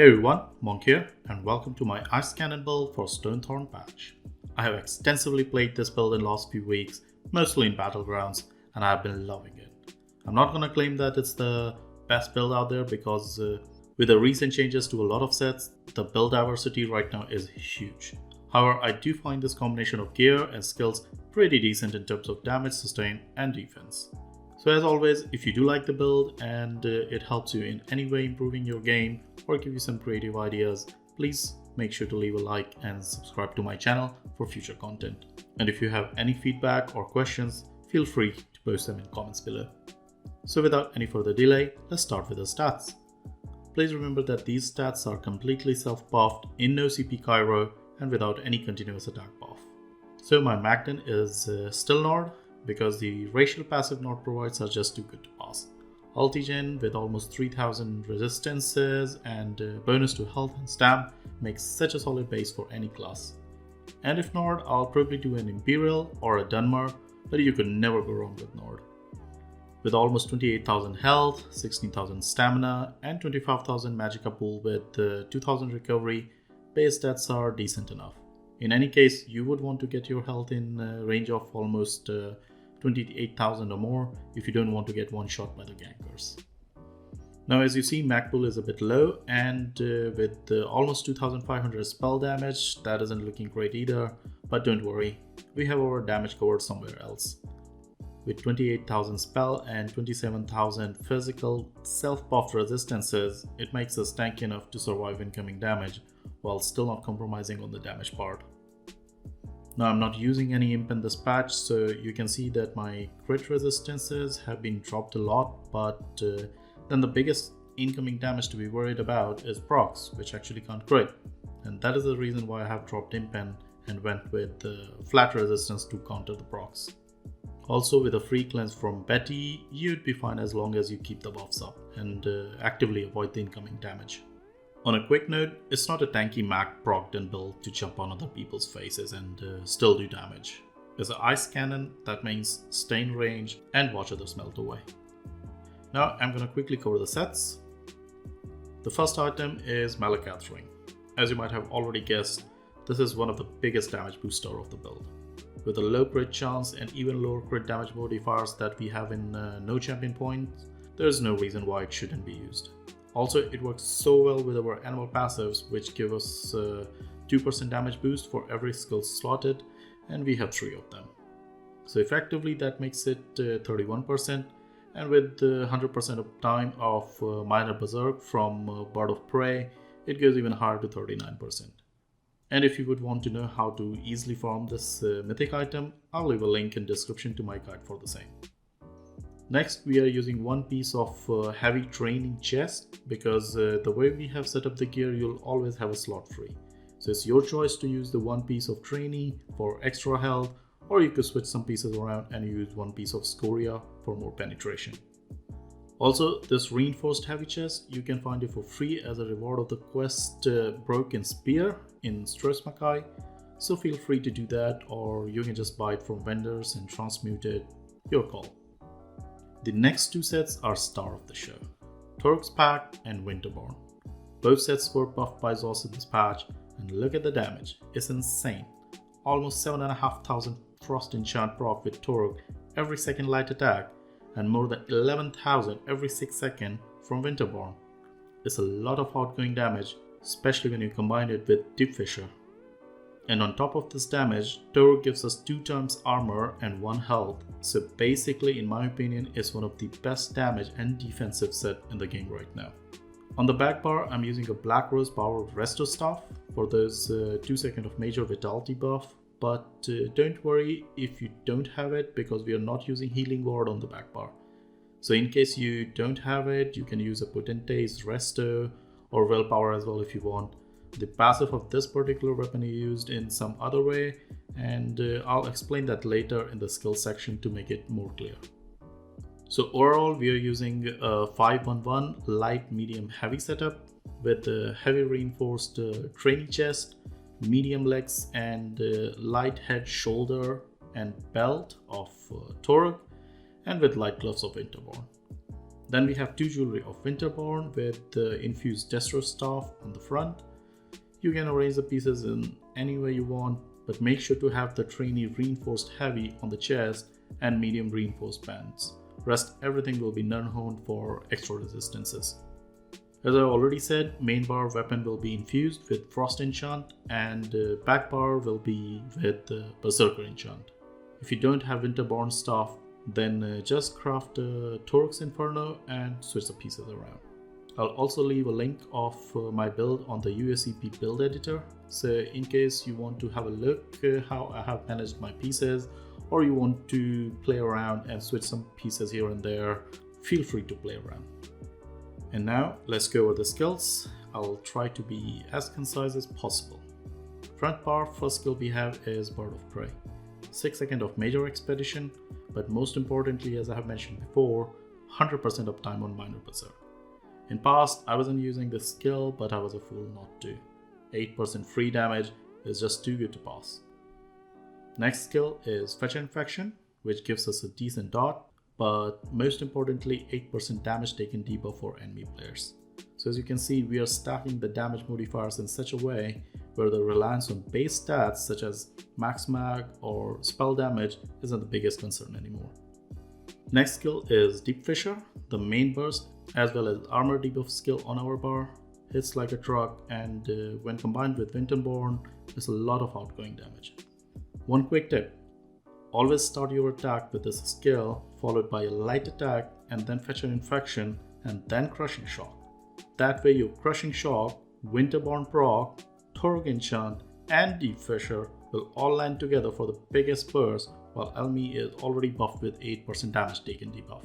Hey everyone, Monk here, and welcome to my Ice Cannon build for Stonethorn patch. I have extensively played this build in the last few weeks, mostly in Battlegrounds, and I have been loving it. I'm not gonna claim that it's the best build out there because with the recent changes to a lot of sets, the build diversity right now is huge. However, I do find this combination of gear and skills pretty decent in terms of damage, sustain, and defense. So as always, if you do like the build and it helps you in any way improving your game or give you some creative ideas, please make sure to leave a like and subscribe to my channel for future content. And if you have any feedback or questions, feel free to post them in comments below. So without any further delay, let's start with the stats. Please remember that these stats are completely self-buffed in no CP Cairo and without any continuous attack buff. So my Magden is still Nord, because the racial passive Nord provides are just too good to pass. Ultigen with almost 3000 resistances and bonus to health and stam makes such a solid base for any class. And if Nord, I'll probably do an Imperial or a Dunmer, but you could never go wrong with Nord. With almost 28,000 health, 16,000 stamina and 25,000 Magicka pool with 2000 recovery, base stats are decent enough. In any case, you would want to get your health in range of almost 28,000 or more if you don't want to get one shot by the gankers. Now as you see, mag pool is a bit low, and with almost 2500 spell damage, that isn't looking great either, but don't worry, we have our damage covered somewhere else. With 28,000 spell and 27,000 physical self-buffed resistances, it makes us tanky enough to survive incoming damage while still not compromising on the damage part. Now I'm not using any imp in this patch, so you can see that my crit resistances have been dropped a lot, but then the biggest incoming damage to be worried about is procs, which actually can't crit, and that is the reason why I have dropped imp and went with flat resistance to counter the procs. Also, with a free cleanse from Betty, you'd be fine as long as you keep the buffs up and actively avoid the incoming damage. On a quick note, it's not a tanky mag Magden build to jump on other people's faces and still do damage. As an ice cannon, that means stay in range and watch others melt away. Now I'm gonna quickly cover the sets. The first item is Malacath Ring. As you might have already guessed, this is one of the biggest damage booster of the build. With a low crit chance and even lower crit damage modifiers that we have in no champion points, there is no reason why it shouldn't be used. Also, it works so well with our animal passives, which give us 2% damage boost for every skill slotted, and we have 3 of them. So effectively that makes it 31%, and with 100% of time of minor berserk from Bird of Prey, it goes even higher to 39%. And if you would want to know how to easily farm this mythic item, I'll leave a link in description to my guide for the same. Next, we are using one piece of heavy training chest, because the way we have set up the gear, you'll always have a slot free. So it's your choice to use the one piece of training for extra health, or you could switch some pieces around and use one piece of scoria for more penetration. Also, this reinforced heavy chest, you can find it for free as a reward of the quest Broken Spear in Stress Makai, so feel free to do that, or you can just buy it from vendors and transmute it, your call. The next two sets are star of the show, Torque's Pact and Winterborn. Both sets were buffed by Zos in this patch, and look at the damage, it's insane. Almost 7,500 Frost Enchant proc with Torque every second light attack, and more than 11,000 every 6 seconds from Winterborn. It's a lot of outgoing damage, especially when you combine it with Deep Fissure. And on top of this damage, Torque gives us 2 times armor and 1 health, so basically in my opinion it's one of the best damage and defensive set in the game right now. On the back bar, I'm using a Black Rose Power Resto Staff for those 2 seconds of major vitality buff, but don't worry if you don't have it, because we are not using Healing Ward on the back bar. So in case you don't have it, you can use a Potentate's Resto or Willpower as well if you want. The passive of this particular weapon is used in some other way, and I'll explain that later in the skill section to make it more clear. So overall, we are using a 5-1-1 light, medium, heavy setup with a heavy reinforced training chest, medium legs, and light head, shoulder, and belt of Torque, and with light gloves of Winterborn. Then we have 2 jewelry of Winterborn with the infused Destro staff on the front. You can arrange the pieces in any way you want, but make sure to have the trainee reinforced heavy on the chest and medium reinforced bands. Rest everything will be nunhorn for extra resistances. As I already said, main bar weapon will be infused with Frost enchant and back bar will be with Berserker enchant. If you don't have Winterborn staff, then just craft Torx Inferno and switch the pieces around. I'll also leave a link of my build on the USEP build editor, so in case you want to have a look how I have managed my pieces, or you want to play around and switch some pieces here and there, feel free to play around. And now let's go over the skills. I'll try to be as concise as possible. Front bar, first skill we have is Bird of Prey. 6 seconds of major expedition, but most importantly, as I have mentioned before, 100% uptime on minor berserk. In past, I wasn't using this skill, but I was a fool not to. 8% free damage is just too good to pass. Next skill is Fetch Infection, which gives us a decent dot, but most importantly 8% damage taken debuff for enemy players. So as you can see, we are stacking the damage modifiers in such a way where the reliance on base stats such as max mag or spell damage isn't the biggest concern anymore. Next skill is Deep Fissure, the main burst as well as armor debuff skill on our bar. Hits like a truck, and when combined with Winterborn, there's a lot of outgoing damage. One quick tip: always start your attack with this skill followed by a light attack and then Fetch an Infection and then Crushing Shock. That way your Crushing Shock, Winterborn proc, Torg enchant and Deep Fissure will all land together for the biggest burst, while enemy is already buffed with 8% damage taken debuff.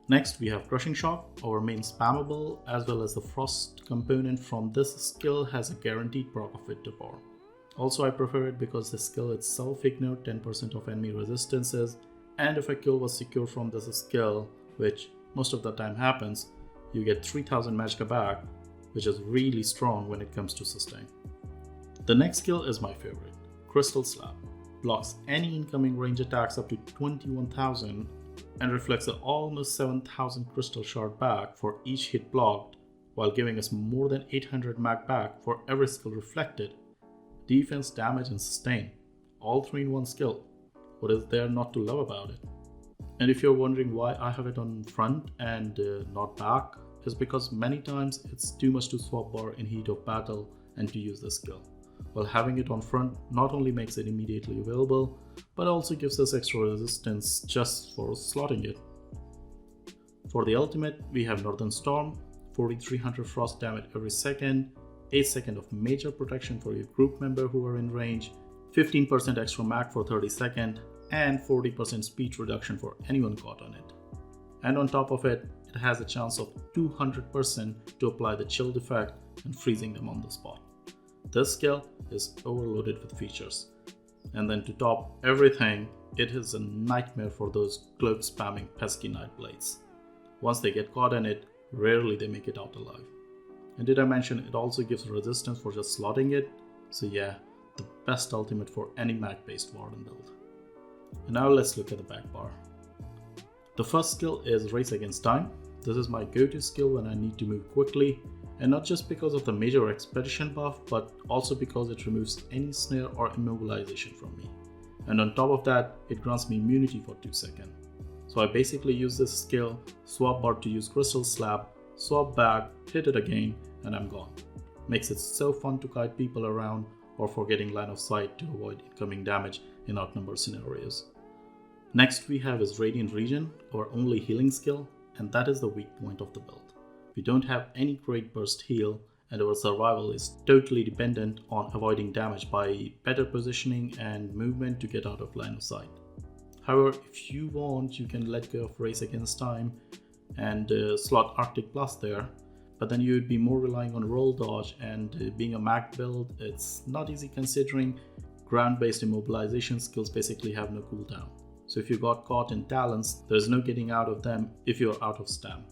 Next we have Crushing Shock, our main spammable, as well as the Frost component from this skill has a guaranteed proc of Winterborn. Also I prefer it because the skill itself ignored 10% of enemy resistances, and if a kill was secured from this skill, which most of the time happens, you get 3000 Magicka back, which is really strong when it comes to sustain. The next skill is my favorite, Crystal Slap. Blocks any incoming range attacks up to 21,000 and reflects an almost 7,000 crystal shard back for each hit blocked, while giving us more than 800 mag back for every skill reflected. Defense, damage and sustain, all 3 in one skill. What is there not to love about it? And if you're wondering why I have it on front and not back, is because many times it's too much to swap bar in heat of battle and to use this skill. While having it on front not only makes it immediately available, but also gives us extra resistance just for slotting it. For the ultimate, we have Northern Storm, 4300 frost damage every second, 8 seconds of major protection for your group member who are in range, 15% extra mag for 30 seconds, and 40% speed reduction for anyone caught on it. And on top of it, it has a chance of 200% to apply the chilled effect and freezing them on the spot. This skill is overloaded with features. And then to top everything, it is a nightmare for those cloak spamming pesky Nightblades. Once they get caught in it, rarely they make it out alive. And did I mention it also gives resistance for just slotting it? So yeah, the best ultimate for any mag based Warden build. And now let's look at the back bar. The first skill is Race Against Time. This is my go-to skill when I need to move quickly, and not just because of the major expedition buff, but also because it removes any snare or immobilization from me. And on top of that, it grants me immunity for 2 seconds. So I basically use this skill, swap bar to use Crystal Slap, swap back, hit it again, and I'm gone. Makes it so fun to kite people around or for getting line of sight to avoid incoming damage in outnumbered scenarios. Next we have is Radiant Region, our only healing skill, and that is the weak point of the build. We don't have any great burst heal, and our survival is totally dependent on avoiding damage by better positioning and movement to get out of line of sight. However, if you want, you can let go of Race Against Time and slot Arctic Blast there, but then you would be more relying on roll dodge, and being a mag build, it's not easy considering ground-based immobilization skills basically have no cooldown. So if you got caught in talents, there's no getting out of them if you're out of stam.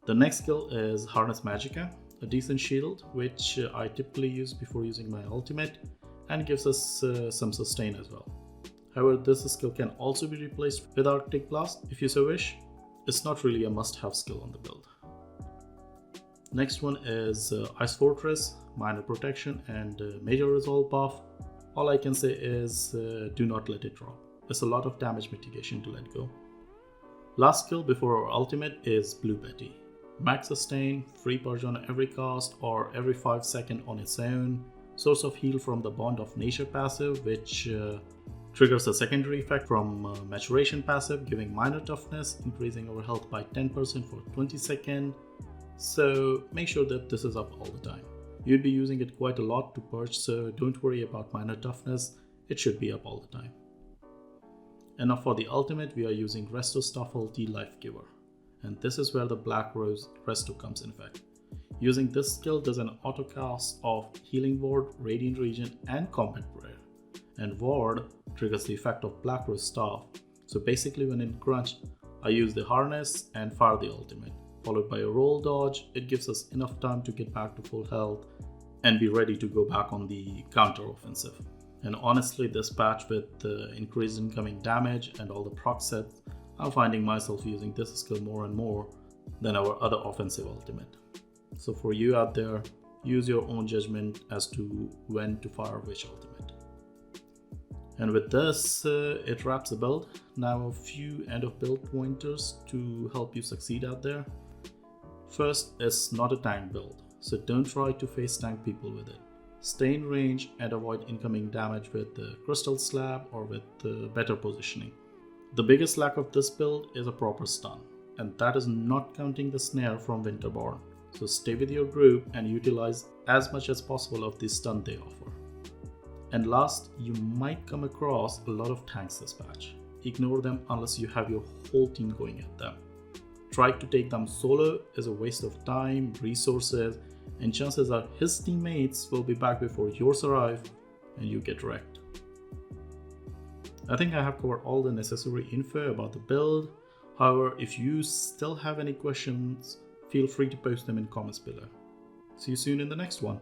The next skill is Harness Magicka, a decent shield which I typically use before using my ultimate and gives us some sustain as well. However, this skill can also be replaced with Arctic Blast if you so wish. it's not really a must-have skill on the build. Next one is Ice Fortress, minor protection and major resolve buff. All I can say is do not let it drop. It's a lot of damage mitigation to let go. Last skill before our ultimate is Blue Betty. Max sustain, free purge on every cast or every 5 seconds on its own. Source of heal from the Bond of Nature passive, which triggers a secondary effect from maturation passive, giving minor toughness, increasing our health by 10% for 20 seconds. So make sure that this is up all the time. You'll be using it quite a lot to purge, so don't worry about minor toughness, it should be up all the time. And now for the ultimate, we are using Resto Staffel the Life Giver. And this is where the Black Rose Resto comes in effect. Using this skill does an auto cast of Healing Ward, Radiant Region and Combat Prayer. And Ward triggers the effect of Black Rose Staff. So basically when in crunch, I use the Harness and fire the ultimate. Followed by a roll dodge, it gives us enough time to get back to full health and be ready to go back on the counter offensive. And honestly, this patch with the increased incoming damage and all the proc sets, I'm finding myself using this skill more and more than our other offensive ultimate. So for you out there, use your own judgment as to when to fire which ultimate. And with this, it wraps the build. Now a few end of build pointers to help you succeed out there. First, it's not a tank build, so don't try to face tank people with it. Stay in range and avoid incoming damage with the crystal slab or with better positioning. The biggest lack of this build is a proper stun, and that is not counting the snare from Winterborn. So stay with your group and utilize as much as possible of the stun they offer. And last, you might come across a lot of tanks this patch. Ignore them unless you have your whole team going at them. Try to take them solo is a waste of time, resources, and chances are his teammates will be back before yours arrive and you get wrecked. I think I have covered all the necessary info about the build. However, if you still have any questions, feel free to post them in comments below. See you soon in the next one.